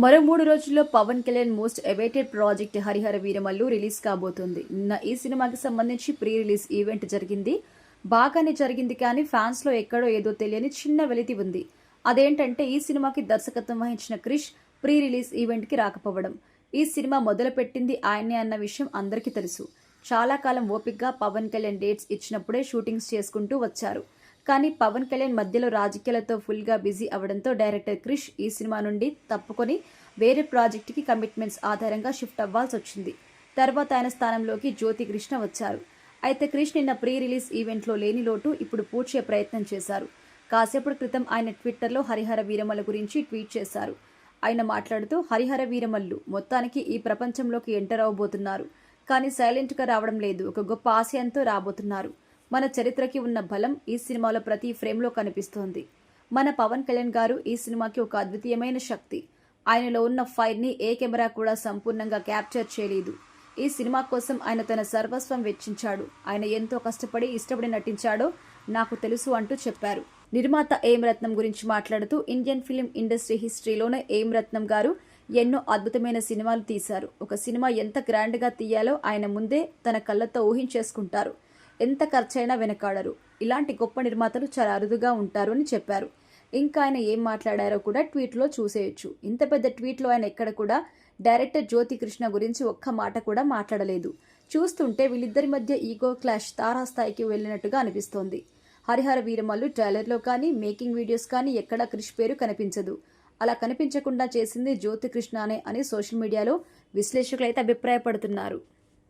మరో 3 రోజుల్లో Pavan Kalyan most awaited project Harihara Veeramallu release కాబోతుంది. నిన్న ఈ సినిమాకి సంబంధించి ప్రీ రిలీజ్ ఈవెంట్ జరిగింది. బాగానే జరిగింది, కానీ ఫ్యాన్స్ లో ఎక్కడో ఏదో తెలియని చిన్న వెలితి ఉంది. అదేంటంటే ఈ సినిమాకి దర్శకత్వం వహించిన క్రిష్ ప్రీ రిలీజ్ ఈవెంట్ కి రాకపోవడం. ఈ సినిమా మొదలుపెట్టింది ఆయనే అన్న విషయం అందరికీ తెలుసు. చాలా కాలం ఓపికగా పవన్ కళ్యాణ్ డేట్స్ ఇచ్చినప్పుడే షూటింగ్స్ చేసుకుంటూ వచ్చారు. కానీ పవన్ కళ్యాణ్ మధ్యలో రాజకీయాలతో ఫుల్గా బిజీ అవడంతో డైరెక్టర్ క్రిష్ ఈ సినిమా నుండి తప్పుకొని వేరే ప్రాజెక్టుకి కమిట్మెంట్స్ ఆధారంగా షిఫ్ట్ అవ్వాల్సి వచ్చింది. తర్వాత ఆయన స్థానంలోకి జ్యోతి కృష్ణ వచ్చారు. అయితే క్రిష్ నిన్న ప్రీ రిలీజ్ ఈవెంట్లో లేని లోటు ఇప్పుడు పూడ్చే ప్రయత్నం చేశారు. కాసేపటి క్రితం ఆయన ట్విట్టర్లో హరిహర వీరమల్లు గురించి ట్వీట్ చేశారు. ఆయన మాట్లాడుతూ, హరిహర వీరమల్లు మొత్తానికి ఈ ప్రపంచంలోకి ఎంటర్ అవబోతున్నారు. కానీ సైలెంట్గా రావడం లేదు, ఒక గొప్ప ఆశయంతో రాబోతున్నారు. మన చరిత్రకి ఉన్న బలం ఈ సినిమాలో ప్రతి ఫ్రేమ్లో కనిపిస్తోంది. మన పవన్ కళ్యాణ్ గారు ఈ సినిమాకి ఒక అద్వితీయమైన శక్తి. ఆయనలో ఉన్న ఫైర్ని ఏ కెమెరా కూడా సంపూర్ణంగా క్యాప్చర్ చేయలేదు. ఈ సినిమా కోసం ఆయన తన సర్వస్వం వెచ్చించాడు. ఆయన ఎంతో కష్టపడి ఇష్టపడి నటించాడో నాకు తెలుసు అంటూ చెప్పారు. నిర్మాత ఏం రత్నం గురించి మాట్లాడుతూ, ఇండియన్ ఫిలిం ఇండస్ట్రీ హిస్టరీలోనే ఏం రత్నం గారు ఎన్నో అద్భుతమైన సినిమాలు తీశారు. ఒక సినిమా ఎంత గ్రాండ్గా తీయాలో ఆయన ముందే తన కళ్ళతో ఊహించేసుకుంటారు. ఎంత ఖర్చైనా వెనకాడరు. ఇలాంటి గొప్ప నిర్మాతలు చాలా అరుదుగా ఉంటారు అని చెప్పారు. ఇంకా ఆయన ఏం మాట్లాడారో కూడా ట్వీట్లో చూసేయొచ్చు. ఇంత పెద్ద ట్వీట్లో ఆయన ఎక్కడ కూడా డైరెక్టర్ జ్యోతి కృష్ణ గురించి ఒక్క మాట కూడా మాట్లాడలేదు. చూస్తుంటే వీళ్ళిద్దరి మధ్య ఈగో క్లాష్ తారాస్థాయికి వెళ్ళినట్టుగా అనిపిస్తోంది. హరిహర వీరమల్లు ట్రైలర్లో కానీ మేకింగ్ వీడియోస్ కానీ ఎక్కడా క్రిష్ పేరు కనిపించదు. అలా కనిపించకుండా చేసింది జ్యోతి కృష్ణనే అని సోషల్ మీడియాలో విశ్లేషకులైతే అభిప్రాయపడుతున్నారు.